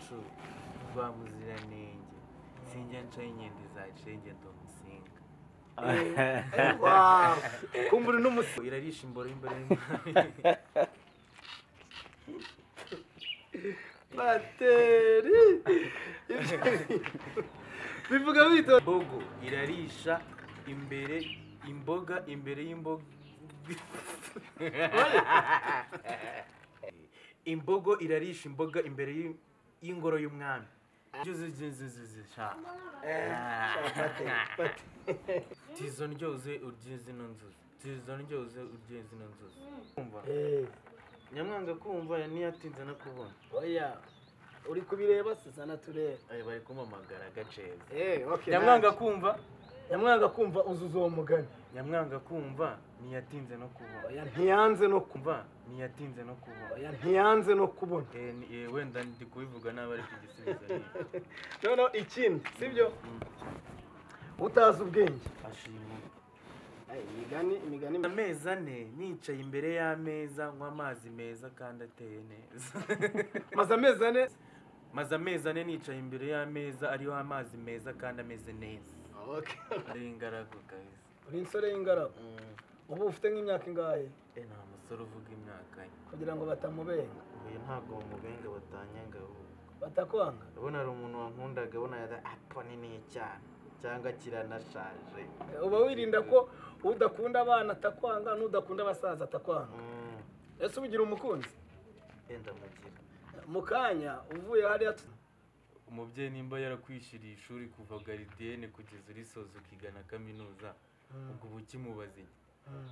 rwacu rwa muziranenge sinjya ncaho inkende zacenge ndomusinga Wow, kumbura n'umusi irarisha imboro y'imbere y'umwami bateri bivuga bito imbogo irarisha imbere imboga imbere y'imboga imbogo irarisha imboga imbere y'ingoro y'umwami tizo ndyoze urye zino nzuzi tizo ndyoze urye zino nzuzi kumva nyamwanga kumva niyatinze no kubona oya uri kubireba sisana tureba bari kumamagara gaceza okay nyamwanga kumva uzuza uwo mugani nyamwanga kumva niyatinze no kubona oya ntiyanze no kumva niyatinze no kubona oya ntiyanze no kubona wenda ndi kubivuga nabi ariko igisubizo ni no ikindi sibyo utazi ubwenge ashimwe imigani amezi ane nicaye imbere y'ameza nywa amazi meza kandi ateye neza maze amezi ane nicaye imbere y'ameza ariho amazi meza kandi ameze neza ari ingaragu kabisa uri insore y'ingaragu ubu ufite nk'imyaka ingahe nta musore uvuga imyaka ye kugira ngo batamubenga uyu ntabwo bamubenga batanyanga batakwanga ubona ari umuntu wankundaga ubona apo nini cyane cyangwa kiranashaje uba wirinda ko udakunda abana atakwanga n'udakunda abasaza atakwanga ese ubugira umukunzi ndamugira mu kanya uvuye hariya umubyeyi nimba yarakwishyuriye ishuri kuva garidiyene kugeza urisoza ukigana kaminuza ubwo uba ukimubaza iki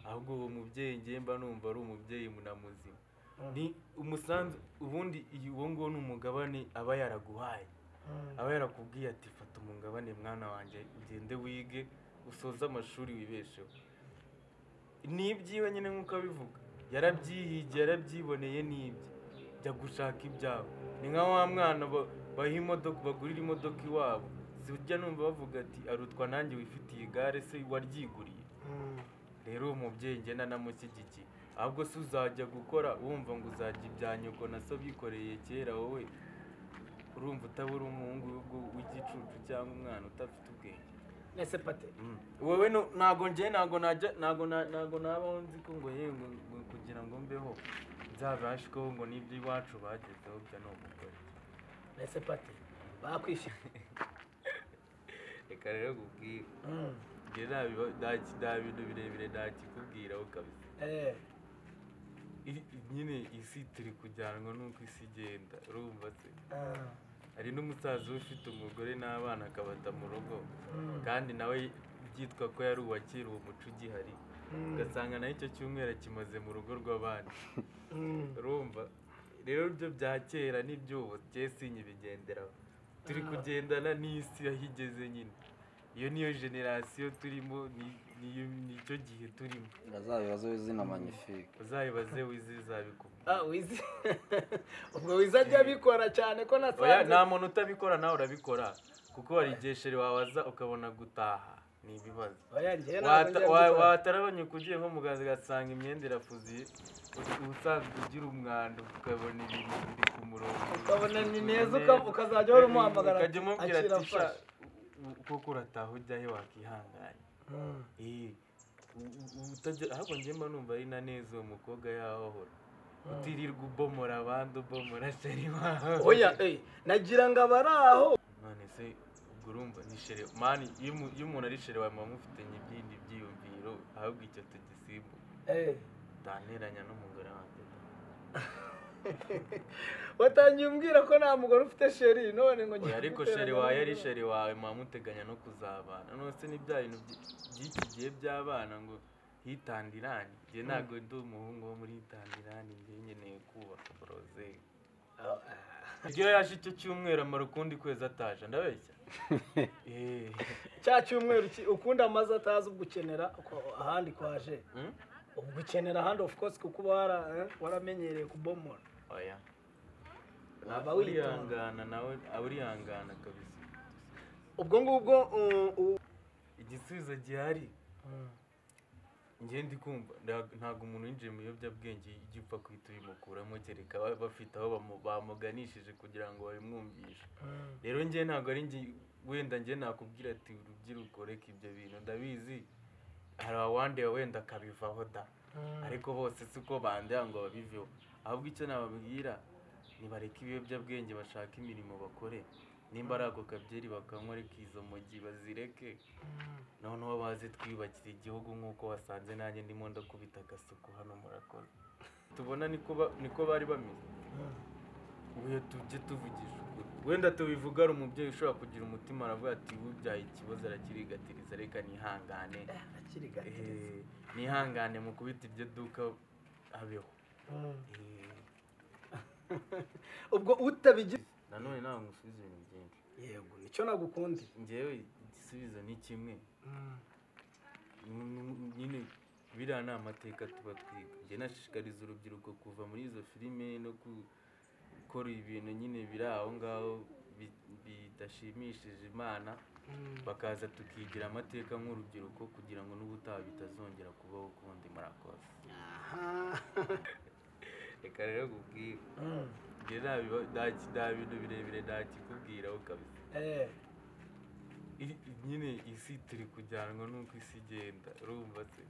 ahubwo uwo mubyeyi ngemba numva ari umubyeyi munamuzima ni umusanzu ubundi uwo nguwo ni umugabane aba yaraguhaye aba yarakubwiye ati fata umugabane mwana wanjye ugende wige usoze amashuri wibesheho n'ibyiwe nyine nk'uko abivuga yarabyihigiye yarabyiboneye n'ibye jya gushaka ibyawe ni nka wa mwana baha imodoka bagurira imodoka iwabo sijya numva bavuga ati arutwa nanjye wifitiye igare se waryiguriye rero uwo mubyeyi ngenda namushyigikiye ahubwo se uzajya gukora wumva ngo uzajya ibya nyoko na so bikoreye kera wowe urumva utabura umuhungu w'igicucu cyangwa umwana udafite ubwenge nese pate wowe ntago nabaho nzi ko ngo yewe kugira ngo mbeho nzabashweho ngo n'ibyo iwacu bagezeho bya no gukora nese pate bakwishyura reka rero kubwira nta bintu birebire ntakikubwiraho kabisa nyine isi turi kujyanwa n'uko isi igenda urumva se hari n'umusaza ufite umugore n'abana akabata mu rugo kandi nawe byitwa ko yari uwa kera uwo muco ugihari ugasanga nayo icyo cyumweru kimaze mu rugo rw'abandi urumva rero ibyo bya kera n'iby'ubu sinye bigenderaho turi kugendana n'isi aho igeze nyine iyo niyo generasiyo turimo nicyo gihe turimo uzabibaze wizina magnifique uzabibaze wizi zabikubwira wizi ubwo wizi ajya abikora cyane ko nasanze nta muntu utabikora nawe urabikora kuko hari igihe sheri wawaza ukabona gutaha ni ibibazo watarabonye kugiye nko mugazi gasanga imyenda irafuziye usanzwe ugira umwanda ukabona ibintu biri ku murongo ukabona ni neza ukazajya wari umuhamagara ukajya umubwira ati sha kuko urataha ujyahe wakihanganye ahubwo njyemba numva ari na neza uwo mukobwa yahohora utirirwa ubomora abandi ubomora sheri wawe oya nagira ngo abari aho none se ubwo urumva ni sheri mani iyo umuntu ari sheri wawe muba mufitanye ibyindi byiyumviro ahubwo icyo tugisimbu utanteranya n'umugore wanjye watangiye umbwira ko nta mugore ufite sheri none ngo ariko sheri wawe yari sheri wawe muba muteganya no kuzabana none se ni bya bintu by'iki gihe by'abana ngo hitandirani njye ntabwo ndi umuhungu wo muri hitandirani njye nkeneye kubaka boroze iyo yaje icyo cyumweru amara ukundi kwezi ataje ndabeshya cya cyumweru ukunda amaze atazi ubwo ukenera ahandi kwaje ubwo ukenera ahandi of course kuko uba waramenyereye kubomora oya aba wihangana nawe aba urihangana kabisa ubwo ngubwo igisubizo gihari njye ndi kumva ntabwo umuntu winjiye mu biyobyabwenge igipfa kwita ubimukuramo kereka bafite aho bamuganishije kugira ngo babimwumvishe rero njye ntabwo ari njye wenda njye nakubwira ati urubyiruko reka ibyo bintu ndabizi hari abandi wenda akabivaho da ariko bose siko bandera ngo babiveho ahubwo icyo nababwira nibareka ibiyobyabwenge bashaka imirimo bakore nimba ari ako kabyeri bakanywa ariko izo mogi bazireke noneho baze twiyubakira igihugu nk'uko wasanze nanjye ndimo ndakubita agasuku hano murakoze tubona niko bari bameze ubuye tujye tuvugisha ukuri wenda tubivuga ari umubyeyi ushobora kugira umutima aravuga ati ubyaye ikibazo arakirigatiriza reka nihangane nihangane mu kubita iryo duka abeho ubwo utabigize nanone ntabwo ngusubiza ibintu byinshi yego nicyo nagukundi njyewe igisubizo ni kimwe nyine biriya ni amateka tuba twiga njye nashishikariza urubyiruko kuva muri izo filime no gukora ibintu nyine biri aho ngaho bidashimishije Imana bakaza tukigira amateka nk'urubyiruko kugira ngo n'ubutaha bitazongera kubaho ukundi murakoze reka rero kubwira nta bintu birebire ntakikubwiraho kabisa nyine isi turi kujyanwa n'uko isi igenda urumva se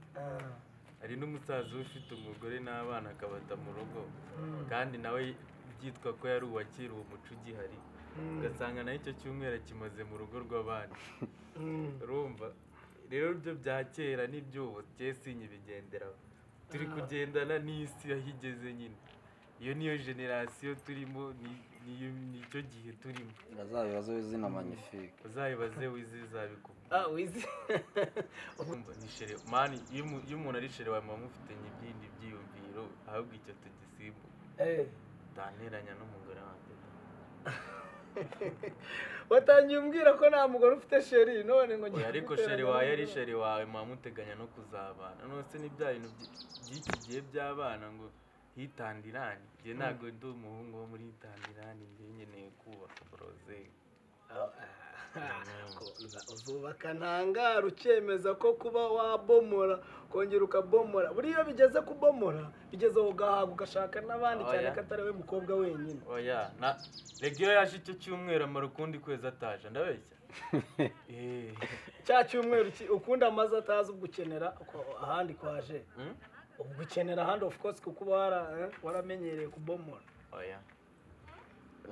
hari n'umusaza uba ufite umugore n'abana akabata mu rugo kandi nawe byitwa ko yari uwa kera uwo muco ugihari ugasanga nayo icyo cyumweru kimaze mu rugo rw'abandi urumva rero ibyo bya kera n'iby'ubu sinye bigenderaho turi kugendana n'isi aho igeze nyine iyo niyo generasiyo turimo nicyo gihe turimo uzabibaze w'izina magnifique uzabibaze wizi zabikubwira wizi ni shere mani iyo umuntu ari shere wawe muba mufitanye ibindi byiyumviro ahubwo icyo tugisimbuka utanteranya n'umugore wanjye watangiye umbwira ko nta mugore ufite sheri none ngo ariko sheri wawe ari sheri wawe muba muteganya no kuzabana none se ni bya bintu by'iki gihe by'abana ngo hitandirani njye ntabwo ndi umuhungu wo muri hitandirani njye nkeneye kubaka boroze uzubaka ntangara ukemeza ko kuba wabomora ukongera ukabomora buriya iyo bigeze kubomora bigeze ugahaga ugashaka n'abandi cyane ko atari we mukobwa wenyine oya rega iyo yaje icyo cyumweru amara ukundi kwezi ataje ndabeshya cya cyumweru ukundi amaze atazi ubwo ukenera ahandi kwaje ubwo ukenera ahandi of course kuko uba waramenyereye kubomora oya